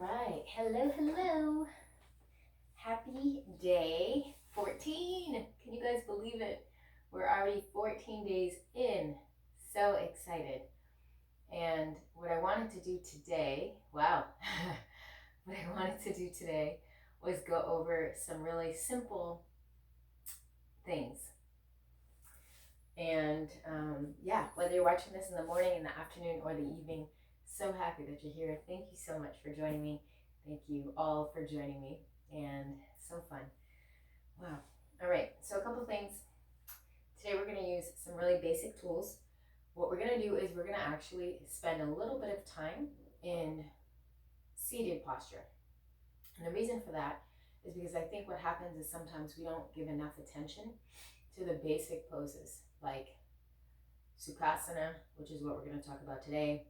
right. Hello, hello. Happy day 14. Can you guys believe it? We're already 14 days in. So excited. And what I wanted to do today, wow, what I wanted to do today was go over some really simple things. And yeah, whether you're watching this in the morning, in the afternoon, or the evening, so happy that you're here. Thank you so much for joining me. Thank you all for joining me. And so fun. Wow. All right, so a couple things. Today we're going to use some really basic tools. What we're going to do is we're going to actually spend a little bit of time in seated posture. And the reason for that is because I think what happens is sometimes we don't give enough attention to the basic poses like Sukhasana, which is what we're going to talk about today,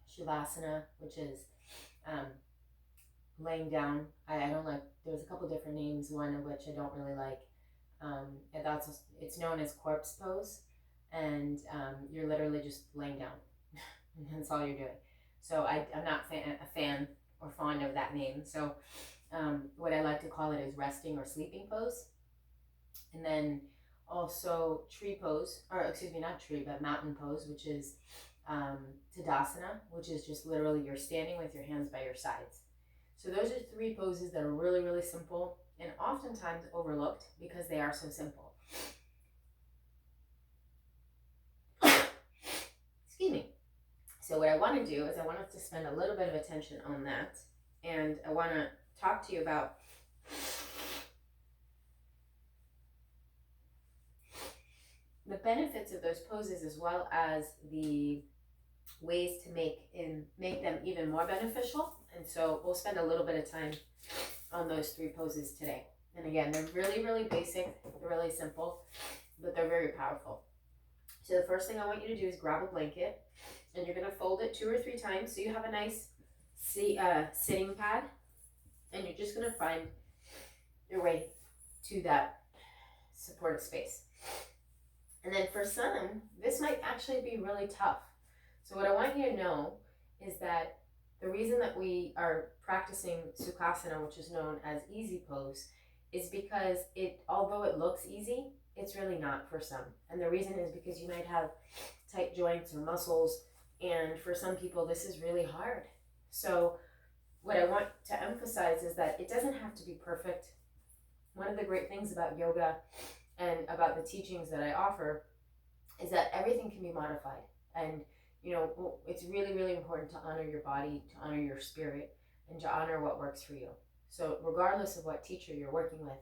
Shavasana, which is laying down. I don't like, there's a couple different names, one of which I don't really like. It's known as corpse pose, and you're literally just laying down. And that's all you're doing. So I'm not a fan or fond of that name. So what I like to call it is resting or sleeping pose. And then also tree pose, or excuse me, not tree, but mountain pose, which is Tadasana, which is just literally you're standing with your hands by your sides. So those are three poses that are really, really simple and oftentimes overlooked because they are so simple. Excuse me. So what I want to do is I want us to spend a little bit of attention on that, and I want to talk to you about the benefits of those poses as well as the ways to make them even more beneficial. And so we'll spend a little bit of time on those three poses today. And again, they're really, really basic, they're really simple, but they're very powerful. So the first thing I want you to do is grab a blanket, and you're going to fold it 2 or 3 times so you have a nice sitting pad, and you're just going to find your way to that supportive space. And then for some, this might actually be really tough. So what I want you to know is that the reason that we are practicing Sukhasana, which is known as easy pose, is because although it looks easy, it's really not for some. And the reason is because you might have tight joints or muscles, and for some people this is really hard. So what I want to emphasize is that it doesn't have to be perfect. One of the great things about yoga and about the teachings that I offer is that everything can be modified. And it's really, really important to honor your body, to honor your spirit, and to honor what works for you. So regardless of what teacher you're working with,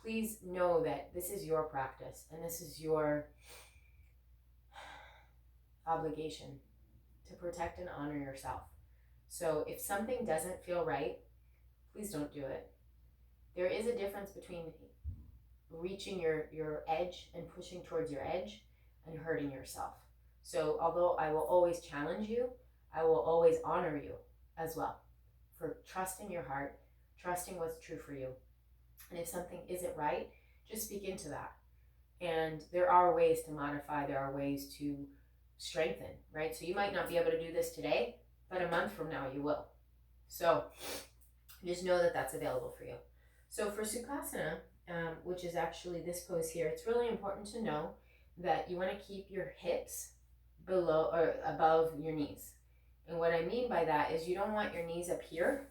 please know that this is your practice and this is your obligation to protect and honor yourself. So if something doesn't feel right, please don't do it. There is a difference between reaching your edge and pushing towards your edge and hurting yourself. So although I will always challenge you, I will always honor you as well for trusting your heart, trusting what's true for you. And if something isn't right, just speak into that. And there are ways to modify, there are ways to strengthen, right? So you might not be able to do this today, but a month from now you will. So just know that that's available for you. So for Sukhasana, which is actually this pose here, it's really important to know that you want to keep your hips below or above your knees. And what I mean by that is you don't want your knees up here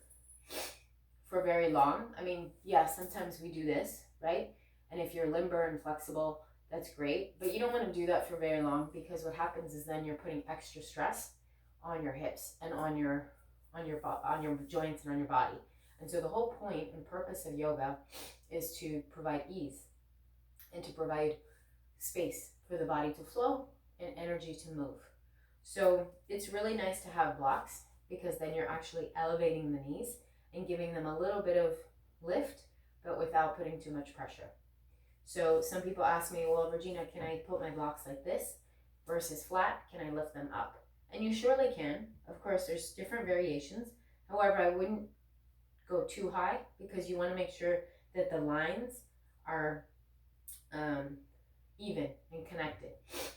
for very long. I mean, yeah, sometimes we do this, right? And if you're limber and flexible, that's great, but you don't want to do that for very long, because what happens is then you're putting extra stress on your hips and on your joints and on your body. And so the whole point and purpose of yoga is to provide ease and to provide space for the body to flow and energy to move. So it's really nice to have blocks, because then you're actually elevating the knees and giving them a little bit of lift, but without putting too much pressure. So some people ask me, well, Regina, can I put my blocks like this versus flat? Can I lift them up? And you surely can. Of course, there's different variations. However, I wouldn't go too high, because you want to make sure that the lines are even and connected.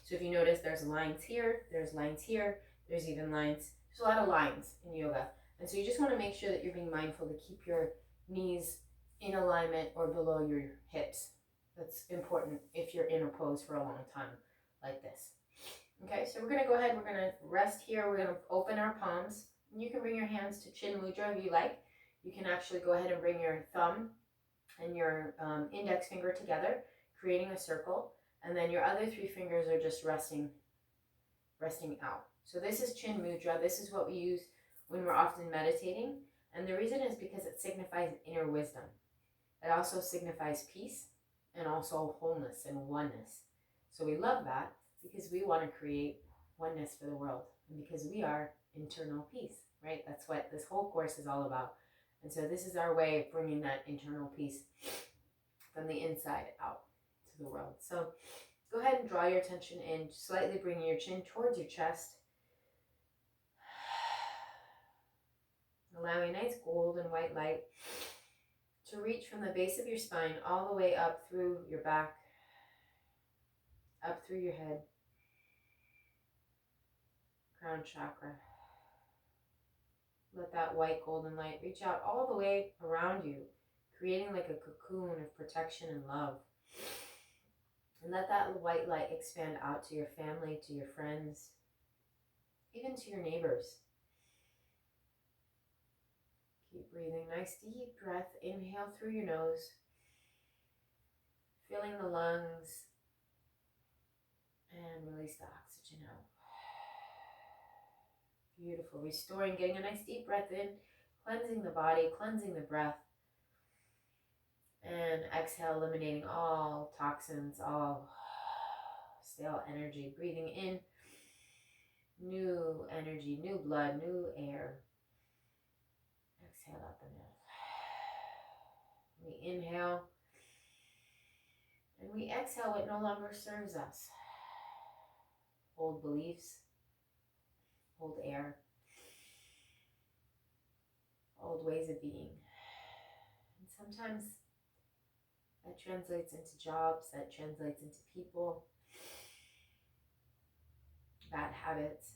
So if you notice, there's lines here, there's lines here, there's even lines. There's a lot of lines in yoga. And so you just want to make sure that you're being mindful to keep your knees in alignment or below your hips. That's important if you're in a pose for a long time like this. Okay, so we're going to go ahead, we're going to rest here, we're going to open our palms. You can bring your hands to Chin Mudra if you like. You can actually go ahead and bring your thumb and your index finger together, creating a circle, and then your other three fingers are just resting out. So this is Chin Mudra. This is what we use when we're often meditating, and the reason is because it signifies inner wisdom. It also signifies peace and also wholeness and oneness. So we love that because we want to create oneness for the world, and because we are internal peace, right? That's what this whole course is all about. And so this is our way of bringing that internal peace from the inside out to the world. So go ahead and draw your attention in, slightly bringing your chin towards your chest. Allowing a nice gold and white light to reach from the base of your spine all the way up through your back, up through your head, crown chakra. Let that white golden light reach out all the way around you, creating like a cocoon of protection and love. And let that white light expand out to your family, to your friends, even to your neighbors. Keep breathing. Nice deep breath. Inhale through your nose, filling the lungs, and release the oxygen out. Beautiful. Restoring, getting a nice deep breath in, cleansing the body, cleansing the breath. And exhale, eliminating all toxins, all stale energy. Breathing in new energy, new blood, new air. Exhale out the mouth. We inhale and we exhale what no longer serves us. Old beliefs, old air, old ways of being. And sometimes that translates into jobs, that translates into people, bad habits.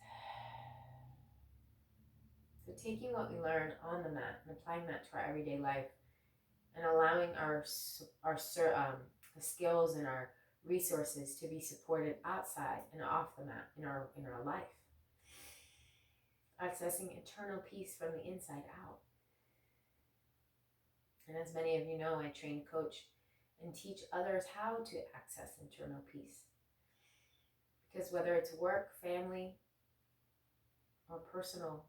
So taking what we learn on the mat and applying that to our everyday life, and allowing our skills and our resources to be supported outside and off the mat in our life. Accessing eternal peace from the inside out. And as many of you know, I train, coach, and teach others how to access internal peace. Because whether it's work, family, or personal,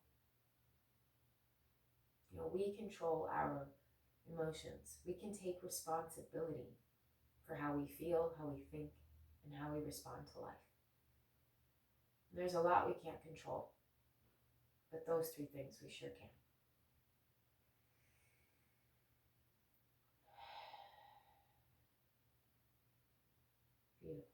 we control our emotions. We can take responsibility for how we feel, how we think, and how we respond to life. There's a lot we can't control, but those three things we sure can. Beautiful.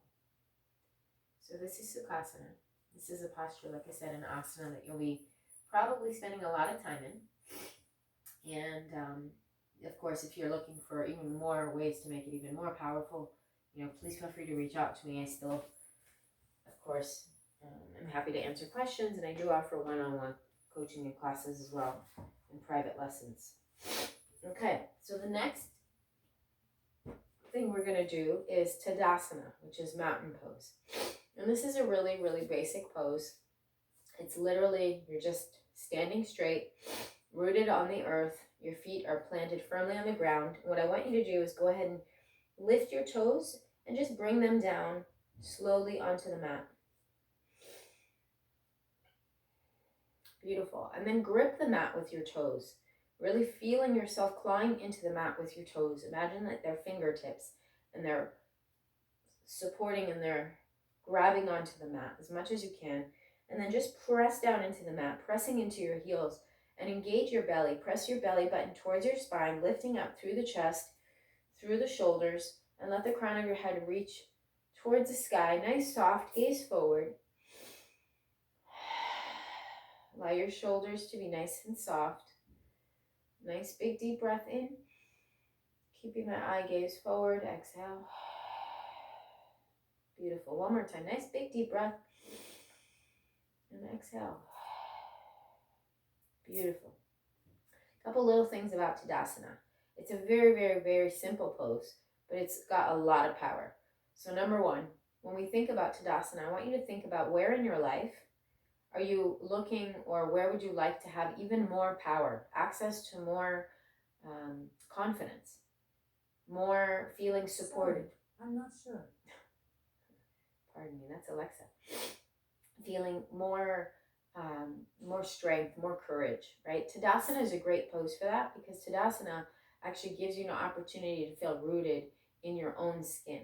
So this is Sukhasana. This is a posture, like I said, an asana that you'll be probably spending a lot of time in. And of course, if you're looking for even more ways to make it even more powerful, please feel free to reach out to me. I still, of course, am happy to answer questions, and I do offer one-on-one coaching and classes as well, and private lessons. Okay, so the next thing we're going to do is Tadasana, which is mountain pose. And this is a really, really basic pose. It's literally, you're just standing straight, rooted on the earth. Your feet are planted firmly on the ground. What I want you to do is go ahead and lift your toes and just bring them down slowly onto the mat. Beautiful. And then grip the mat with your toes, really feeling yourself clawing into the mat with your toes. Imagine that they're fingertips and they're supporting and they're grabbing onto the mat as much as you can. And then just press down into the mat, pressing into your heels, and engage your belly. Press your belly button towards your spine, lifting up through the chest, through the shoulders, and let the crown of your head reach towards the sky. Nice soft gaze forward. Allow your shoulders to be nice and soft. Nice big deep breath in. Keeping that eye gaze forward. Exhale. Beautiful. One more time. Nice big deep breath. And exhale. Beautiful. couple little things about Tadasana. It's a very, very, very simple pose, but it's got a lot of power. So number one, when we think about Tadasana, I want you to think about where in your life are you looking, or where would you like to have even more power, access to more confidence, more feeling supported. Sorry, I'm not sure. Pardon me, that's Alexa. Feeling more more strength, more courage, right? Tadasana is a great pose for that, because Tadasana actually gives you an opportunity to feel rooted in your own skin.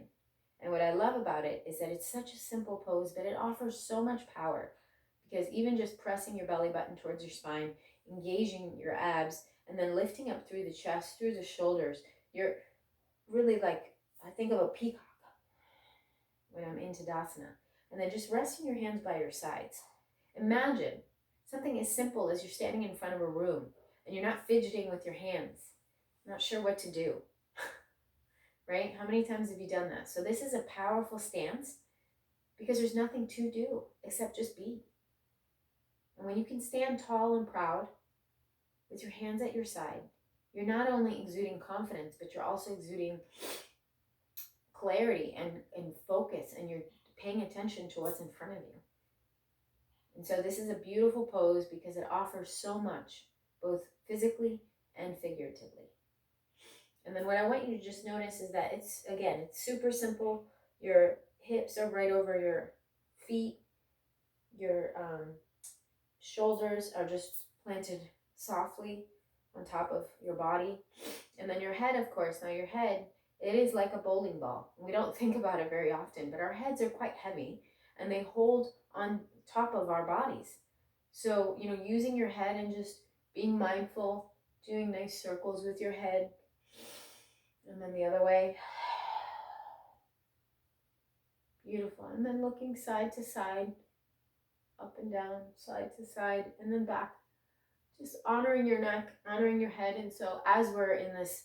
And what I love about it is that it's such a simple pose, but it offers so much power, because even just pressing your belly button towards your spine, engaging your abs, and then lifting up through the chest, through the shoulders, you're really like, I think of a peacock when I'm in Tadasana. And then just resting your hands by your sides. Imagine something as simple as you're standing in front of a room and you're not fidgeting with your hands, not sure what to do, right? How many times have you done that? So this is a powerful stance because there's nothing to do except just be. And when you can stand tall and proud with your hands at your side, you're not only exuding confidence, but you're also exuding clarity and focus, and you're paying attention to what's in front of you. And so this is a beautiful pose because it offers so much, both physically and figuratively. And then what I want you to just notice is that it's super simple. Your hips are right over your feet. Your shoulders are just planted softly on top of your body. And then your head, of course. Now your head, it is like a bowling ball. We don't think about it very often, but our heads are quite heavy and they hold on top of our bodies. So, using your head and just being mindful, doing nice circles with your head, and then the other way. Beautiful. And then looking side to side, up and down, side to side, and then back. Just honoring your neck, honoring your head. And so as we're in this,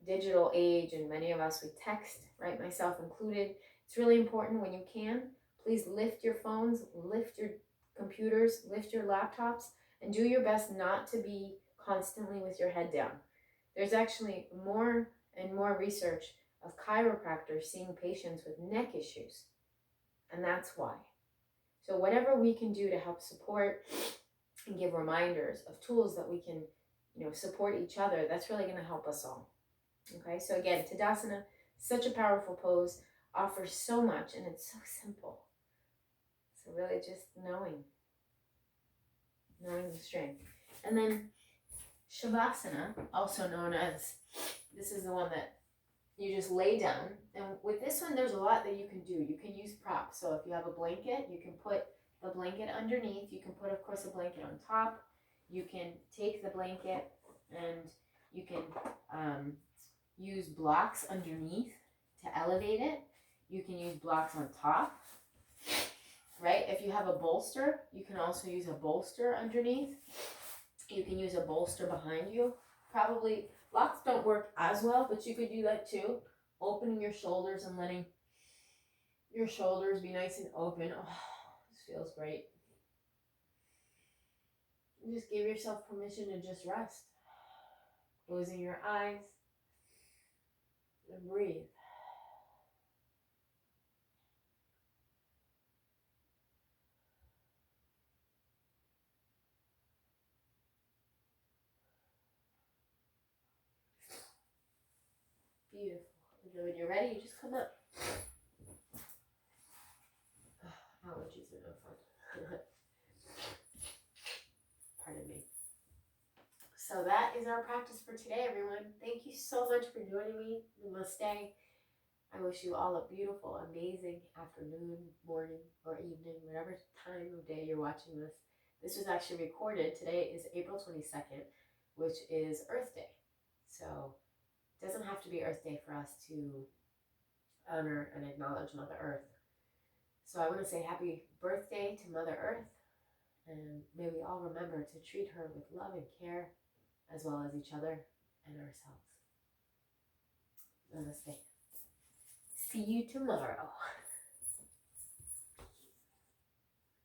digital age, and many of us, we text, right, myself included, it's really important when you can, please lift your phones, lift your computers, lift your laptops, and do your best not to be constantly with your head down. There's actually more and more research of chiropractors seeing patients with neck issues, and that's why. So whatever we can do to help support and give reminders of tools that we can, support each other, that's really going to help us all. Okay, so again, Tadasana, such a powerful pose, offers so much, and it's so simple. So really just knowing the strength. And then Shavasana, also known as, this is the one that you just lay down. And with this one, there's a lot that you can do. You can use props. So if you have a blanket, you can put the blanket underneath. You can put, of course, a blanket on top. You can take the blanket and you can use blocks underneath to elevate it. You can use blocks on top, right? If you have a bolster, you can also use a bolster underneath. You can use a bolster behind you. Probably blocks don't work as well, but you could do that too. Opening your shoulders and letting your shoulders be nice and open. Oh, this feels great. And just give yourself permission to just rest. Closing your eyes and breathe. Beautiful. And then when you're ready, you just come up. Allergies are no fun. Pardon me. So that is our practice for today, everyone. Thank you so much for joining me. Namaste. I wish you all a beautiful, amazing afternoon, morning, or evening, whatever time of day you're watching this. This was actually recorded. Today is April 22nd, which is Earth Day. So it doesn't have to be Earth Day for us to honor and acknowledge Mother Earth. So I want to say happy birthday to Mother Earth, and may we all remember to treat her with love and care, as well as each other and ourselves. Namaste. See you tomorrow.